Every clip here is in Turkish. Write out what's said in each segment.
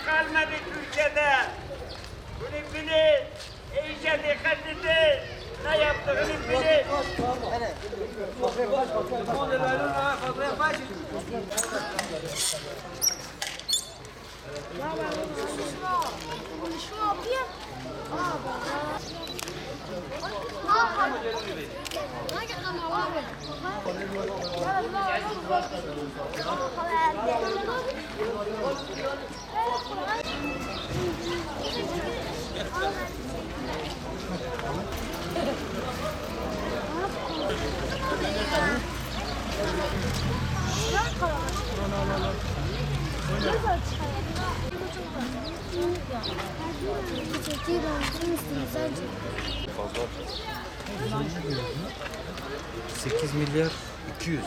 Kalmadı Türkiye'de. Bunu bilin. İyice dikkat edin. Ne yaptığını bilin. Fazla. 8 milyar 200.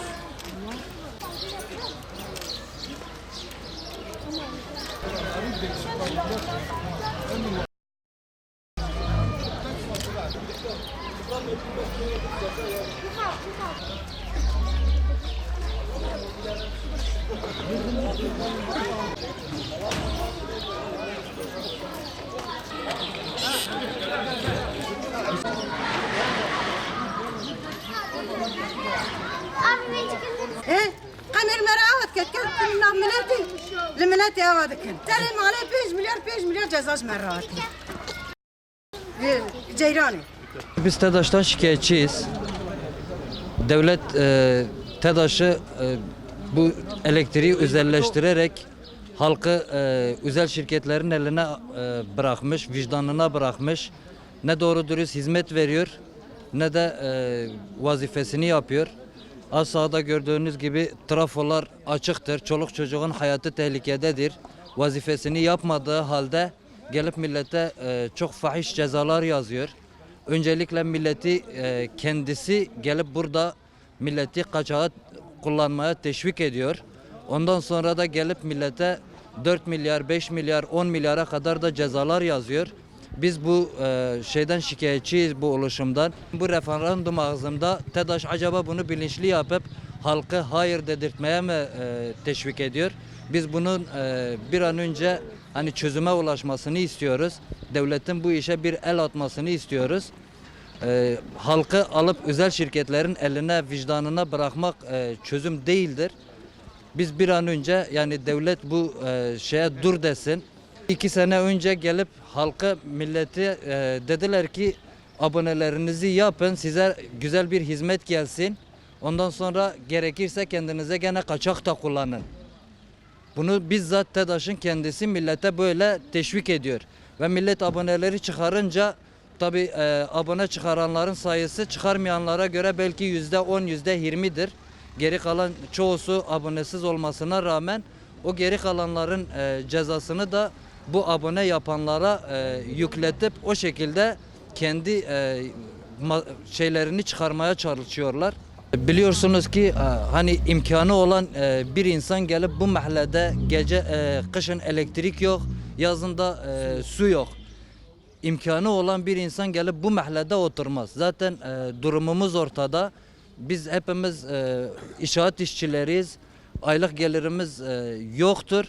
ايه قمر مراوت كتكت كنا ملاتي لملاتي اوادكن ترى مالي 5 milyar 5 milyar cezas merati. Ceyrani. Biz TEDAŞ'tan şikayetçiyiz. Devlet TEDAŞ'ı bu elektriği özelleştirerek halkı özel şirketlerin eline bırakmış, vicdanına bırakmış. Ne doğru dürüst hizmet veriyor, ne de vazifesini yapıyor. Az sahada gördüğünüz gibi trafolar açıktır. Çoluk çocuğun hayatı tehlikededir. Vazifesini yapmadığı halde gelip millete çok fahiş cezalar yazıyor. Öncelikle milleti kendisi gelip burada milleti kaçağı kullanmaya teşvik ediyor. Ondan sonra da gelip millete 4 milyar, 5 milyar, 10 milyara kadar da cezalar yazıyor. Biz bu şeyden şikayetçiyiz, bu oluşumdan. Bu referandum ağzında TEDAŞ acaba bunu bilinçli yapıp halkı hayır dedirtmeye mi teşvik ediyor? Biz bunun bir an önce hani çözüme ulaşmasını istiyoruz. Devletin bu işe bir el atmasını istiyoruz. Halkı alıp özel şirketlerin eline, vicdanına bırakmak çözüm değildir. Biz bir an önce yani devlet bu şeye dur desin. 2 sene önce gelip halka, milleti dediler ki abonelerinizi yapın, size güzel bir hizmet gelsin. Ondan sonra gerekirse kendinize gene kaçak da kullanın. Bunu bizzat TEDAŞ'ın kendisi millete böyle teşvik ediyor. Ve millet aboneleri çıkarınca tabi abone çıkaranların sayısı çıkarmayanlara göre belki %10, %20'dir. Geri kalan çoğusu abonesiz olmasına rağmen o geri kalanların cezasını da bu abone yapanlara yükletip o şekilde kendi şeylerini çıkarmaya çalışıyorlar. Biliyorsunuz ki hani imkanı olan bir insan gelip bu mahallede gece kışın elektrik yok, yazında su yok. İmkanı olan bir insan gelip bu mahallede oturmaz. Zaten durumumuz ortada. Biz hepimiz inşaat işçileriyiz. Aylık gelirimiz yoktur.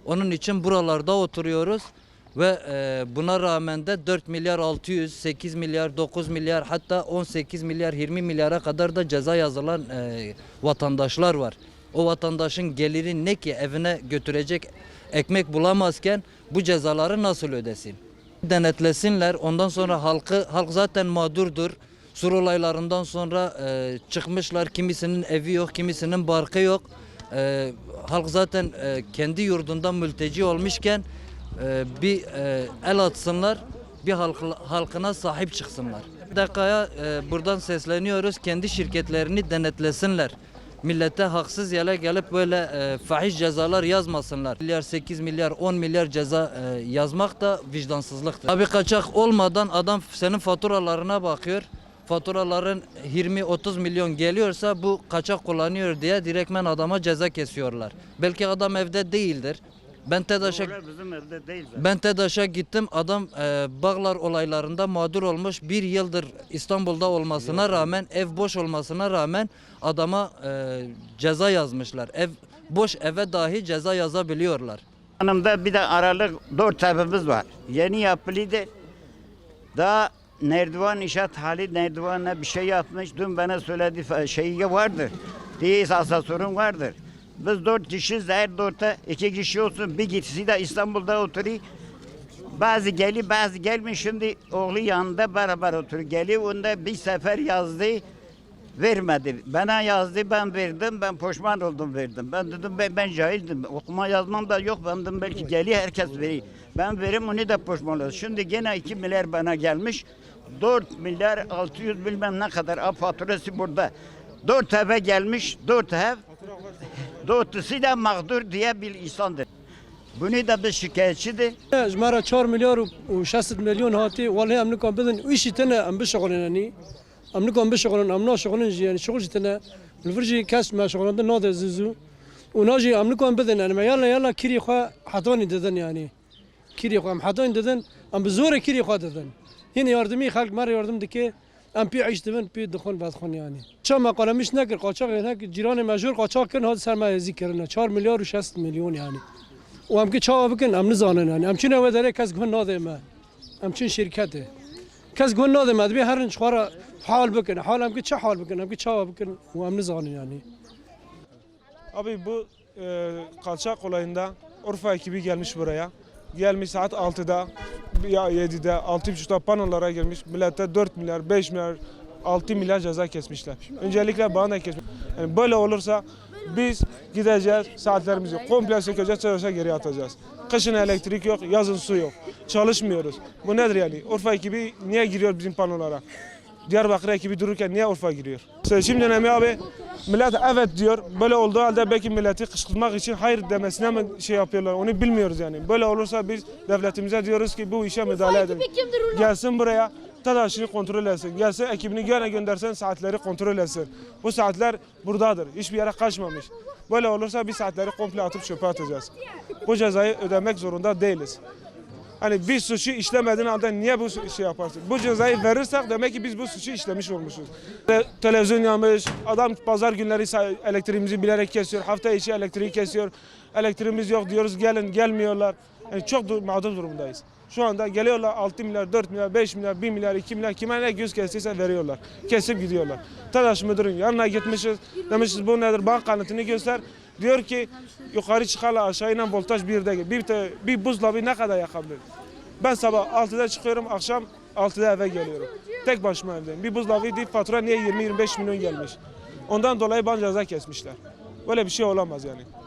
Onun için buralarda oturuyoruz ve buna rağmen de 4 milyar 600, 8 milyar, 9 milyar hatta 18 milyar 20 milyara kadar da ceza yazılan vatandaşlar var. O vatandaşın geliri ne ki evine götürecek ekmek bulamazken bu cezaları nasıl ödesin? Denetlesinler. Ondan sonra halk zaten mağdurdur. Sur olaylarından sonra çıkmışlar. Kimisinin evi yok, kimisinin barkı yok. Halk zaten kendi yurdundan mülteci olmuşken bir el atsınlar, bir halkına sahip çıksınlar. Bir dakikaya buradan sesleniyoruz. Kendi şirketlerini denetlesinler. Millete haksız yere gelip böyle fahiş cezalar yazmasınlar. Milyar 8 milyar 10 milyar ceza yazmak da vicdansızlıktır. Abi kaçak olmadan adam senin faturalarına bakıyor. Faturaların 20-30 milyon geliyorsa bu kaçak kullanıyor diye direktmen adama ceza kesiyorlar. Belki adam evde değildir. Ben TEDAŞ'a Orada bizim evde değil zaten. Ben TEDAŞ'a gittim. Adam Bağlar olaylarında mağdur olmuş. Bir yıldır İstanbul'da olmasına rağmen, ev boş olmasına rağmen adama ceza yazmışlar. Boş eve dahi ceza yazabiliyorlar. Yanımda bir de aralık 4 evimiz var. Yeni yapılıydı. Daha Nerdivan inşaat hali Nerdivan'a bir şey yapmış. Dün bana söyledi şeyi vardır. Diye asansörüm vardır. Biz 4 kişiyiz. Her 4'te 2 kişi olsun. Bir kişisi de İstanbul'da oturuyor. Bazı geliyor, bazı gelmiyor. Şimdi oğlu yanında beraber oturuyor. Geliyor, onda bir sefer yazdı. Vermedi. Bana yazdı, ben verdim. Ben pişman oldum, verdim. Ben dedim ben cahildim. Okuma yazmam da yok. Ben dedim belki geliyor, herkes veriyor. Ben verim, onu da pişman oldum. Şimdi gene 2 milyar bana gelmiş. 4 milyar 600 bilmem ne kadar faturası burada. 4 eve gelmiş, 4 ev. 4'üsü de mağdur diye bir insandır. Bunu da bir şikayetçidir. جمارة 4 مليار و60 مليون هاتي والله ام نكون بدن ويشي تنا ام بشغلن يعني ام نكون بشغلن ام نا شغلن يعني شغل تنا الفرجي كاس ما شغلن ناضي زوزو وناجي ام نكون بدن يعني ما يلا كيري خا حضاني ددن يعني كيري خا ام حضاني ددن ام بزور كيري خا ددن هنا ياردمي خلق مر ياردم دكي ام بي عيش دبن بي دخون بعد خون يعني شو ما قال مش نقر قاچاق هناك جيران ماجور قاچاق كن هذا سرمایه ذکرنا 4 مليار و60 مليون يعني و هم که چاوا بکن هم نزانن yani هم چون اول داره کس گون ناده ما هم چون شرکته کس گون ناده ما دبی هرن چخوره حال بکن حال هم که چه حال بکن هم که چاوا بکن و هم نزانن yani. Abi bu kaçak olayında Urfa ekibi gelmiş buraya. Gelmiş saat 6'da ya 7'de 6.30'da panolara girmiş. Millete 4 milyar 5 milyar 6 milyar ceza kesmişler. Öncelikle bana da kesmiş. Yani böyle olursa biz gideceğiz, saatlerimizi komple sökeceğiz, çalışa geri atacağız. Kışın elektrik yok, yazın su yok. Çalışmıyoruz. Bu nedir yani? Urfa ekibi niye giriyor bizim panolara? Diyarbakır ekibi dururken niye Urfa giriyor? Seçim dönemi abi, millet evet diyor. Böyle olduğu halde belki milleti kışkırtmak için hayır demesine mi şey yapıyorlar? Onu bilmiyoruz yani. Böyle olursa biz devletimize diyoruz ki bu işe müdahale edin. Gelsin buraya. TEDAŞ'ını kontrol etsin. Gelsin ekibini gene göndersin, saatleri kontrol etsin. Bu saatler buradadır. Hiçbir yere kaçmamış. Böyle olursa bir saatleri komple atıp çöpe atacağız. Bu cezayı ödemek zorunda değiliz. Hani bir suçu işlemediğin halde niye bu şey yaparsın? Bu cezayı verirsek demek ki biz bu suçu işlemiş olmuşuz. Televizyon yanmış, adam pazar günleri elektriğimizi bilerek kesiyor, hafta içi elektriği kesiyor. Elektriğimiz yok diyoruz, gelin gelmiyorlar. Yani çok mağdur durumdayız. Şu anda geliyorlar 6 milyar, 4 milyar, 5 milyar, 1 milyar, 2 milyar kime ne göz kestiyse veriyorlar. Kesip gidiyorlar. TEDAŞ müdürün yanına gitmişiz. Demişiz bu nedir? Bank kanıtını göster. Diyor ki yukarı çıkarla aşağı inen voltaj 1'de. Bir buzdolabı ne kadar yakabilir? Ben sabah 6'da çıkıyorum, akşam 6'da eve geliyorum. Tek başıma evdeyim. Bir buzdolabı değil, fatura niye 20-25 milyon gelmiş? Ondan dolayı bana ceza kesmişler. Böyle bir şey olamaz yani.